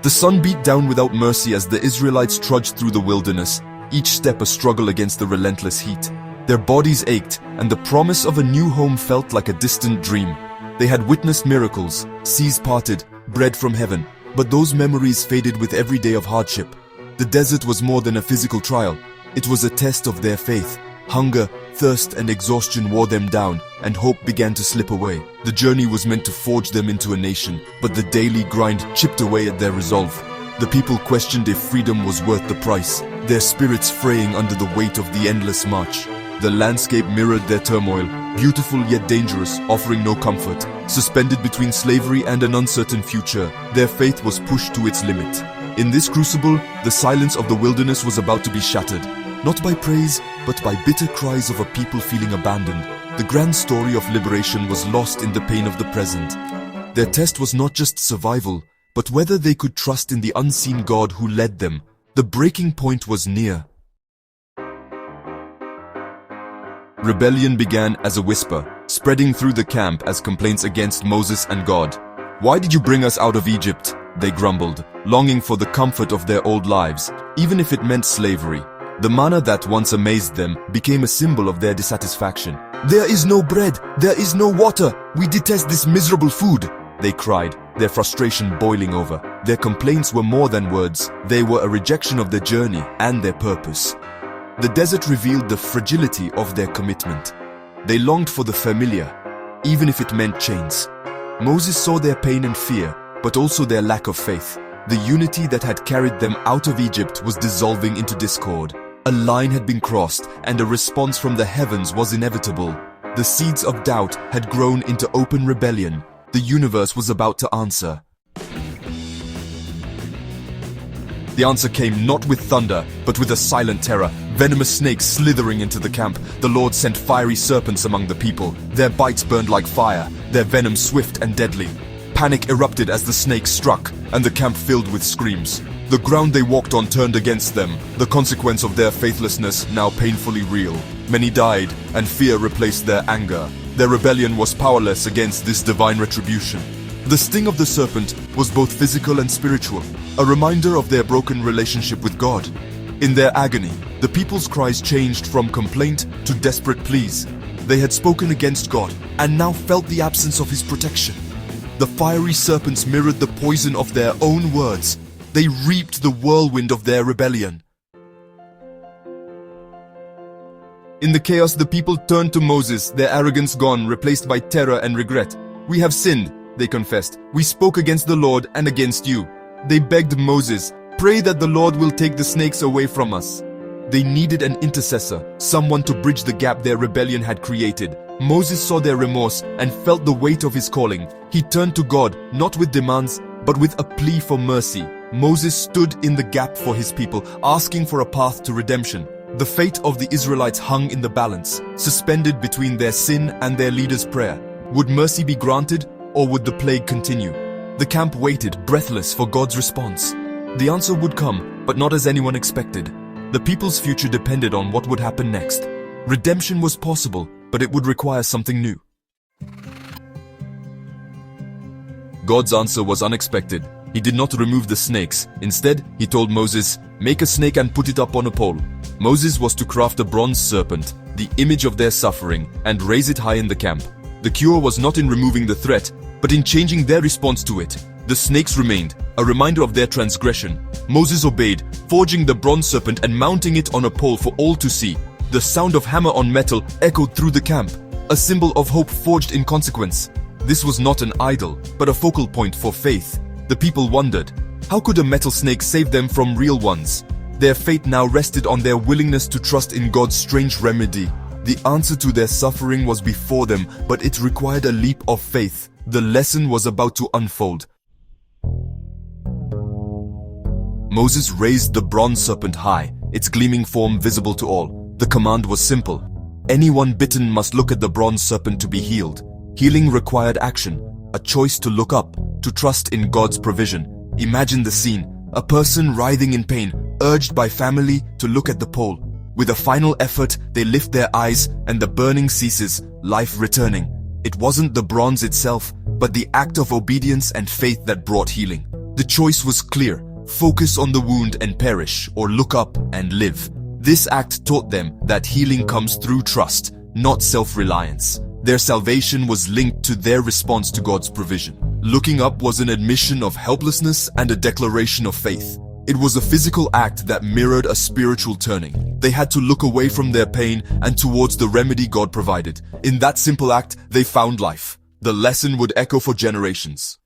The sun beat down without mercy as the Israelites trudged through the wilderness, each step a struggle against the relentless heat. Their bodies ached, and the promise of a new home felt like a distant dream. They had witnessed miracles, seas parted, bread from heaven, but those memories faded with every day of hardship. The desert was more than a physical trial. It was a test of their faith. Hunger, thirst, and exhaustion wore them down, and hope began to slip away. The journey was meant to forge them into a nation, but the daily grind chipped away at their resolve. The people questioned if freedom was worth the price, their spirits fraying under the weight of the endless march. The landscape mirrored their turmoil, beautiful yet dangerous, offering no comfort. Suspended between slavery and an uncertain future, their faith was pushed to its limit. In this crucible, the silence of the wilderness was about to be shattered, not by praise, but by bitter cries of a people feeling abandoned. The grand story of liberation was lost in the pain of the present. Their test was not just survival, but whether they could trust in the unseen God who led them. The breaking point was near. Rebellion began as a whisper, spreading through the camp as complaints against Moses and God. "Why did you bring us out of Egypt?" they grumbled, longing for the comfort of their old lives, even if it meant slavery. The manna that once amazed them became a symbol of their dissatisfaction. "There is no bread, there is no water, we detest this miserable food," they cried, their frustration boiling over. Their complaints were more than words, they were a rejection of their journey and their purpose. The desert revealed the fragility of their commitment. They longed for the familiar, even if it meant chains. Moses saw their pain and fear, but also their lack of faith. The unity that had carried them out of Egypt was dissolving into discord. A line had been crossed, and a response from the heavens was inevitable. The seeds of doubt had grown into open rebellion. The universe was about to answer. The answer came not with thunder, but with a silent terror. Venomous snakes slithering into the camp. The Lord sent fiery serpents among the people. Their bites burned like fire, their venom swift and deadly. Panic erupted as the snakes struck, and the camp filled with screams. The ground they walked on turned against them, the consequence of their faithlessness now painfully real. Many died, and fear replaced their anger. Their rebellion was powerless against this divine retribution. The sting of the serpent was both physical and spiritual, a reminder of their broken relationship with God. In their agony, the people's cries changed from complaint to desperate pleas. They had spoken against God, and now felt the absence of His protection. The fiery serpents mirrored the poison of their own words. They reaped the whirlwind of their rebellion. In the chaos, the people turned to Moses, their arrogance gone, replaced by terror and regret. "We have sinned," they confessed. "We spoke against the Lord and against you." They begged Moses, "Pray that the Lord will take the snakes away from us." They needed an intercessor, someone to bridge the gap their rebellion had created. Moses saw their remorse and felt the weight of his calling. He turned to God, not with demands, but with a plea for mercy. Moses stood in the gap for his people, asking for a path to redemption. The fate of the Israelites hung in the balance, suspended between their sin and their leader's prayer. Would mercy be granted, or would the plague continue? The camp waited, breathless, for God's response. The answer would come, but not as anyone expected. The people's future depended on what would happen next. Redemption was possible, but it would require something new. God's answer was unexpected. He did not remove the snakes. Instead, He told Moses, "Make a snake and put it up on a pole." Moses was to craft a bronze serpent, the image of their suffering, and raise it high in the camp. The cure was not in removing the threat, but in changing their response to it. The snakes remained, a reminder of their transgression. Moses obeyed, forging the bronze serpent and mounting it on a pole for all to see. The sound of hammer on metal echoed through the camp, a symbol of hope forged in consequence. This was not an idol, but a focal point for faith. The people wondered, how could a metal snake save them from real ones? Their fate now rested on their willingness to trust in God's strange remedy. The answer to their suffering was before them, but it required a leap of faith. The lesson was about to unfold. Moses raised the bronze serpent high, its gleaming form visible to all. The command was simple. Anyone bitten must look at the bronze serpent to be healed. Healing required action, a choice to look up, to trust in God's provision. Imagine the scene, a person writhing in pain, urged by family to look at the pole. With a final effort, they lift their eyes and the burning ceases, life returning. It wasn't the bronze itself, but the act of obedience and faith that brought healing. The choice was clear: focus on the wound and perish, or look up and live. This act taught them that healing comes through trust, not self-reliance. Their salvation was linked to their response to God's provision. Looking up was an admission of helplessness and a declaration of faith. It was a physical act that mirrored a spiritual turning. They had to look away from their pain and towards the remedy God provided. In that simple act, they found life. The lesson would echo for generations.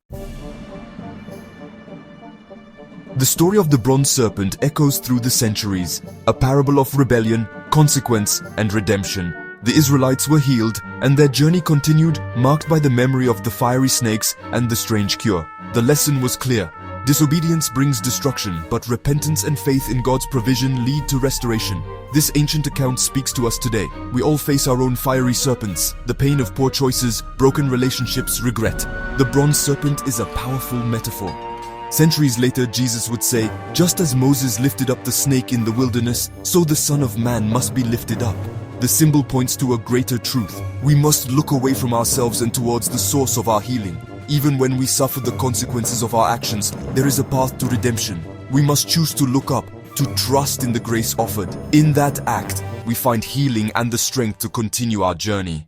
The story of the Bronze Serpent echoes through the centuries, a parable of rebellion, consequence, and redemption. The Israelites were healed, and their journey continued, marked by the memory of the fiery snakes and the strange cure. The lesson was clear: disobedience brings destruction, but repentance and faith in God's provision lead to restoration. This ancient account speaks to us today. We all face our own fiery serpents, the pain of poor choices, broken relationships, regret. The bronze serpent is a powerful metaphor. Centuries later, Jesus would say, just as Moses lifted up the snake in the wilderness, so the Son of Man must be lifted up. The symbol points to a greater truth. We must look away from ourselves and towards the source of our healing. Even when we suffer the consequences of our actions, there is a path to redemption. We must choose to look up, to trust in the grace offered. In that act, we find healing and the strength to continue our journey.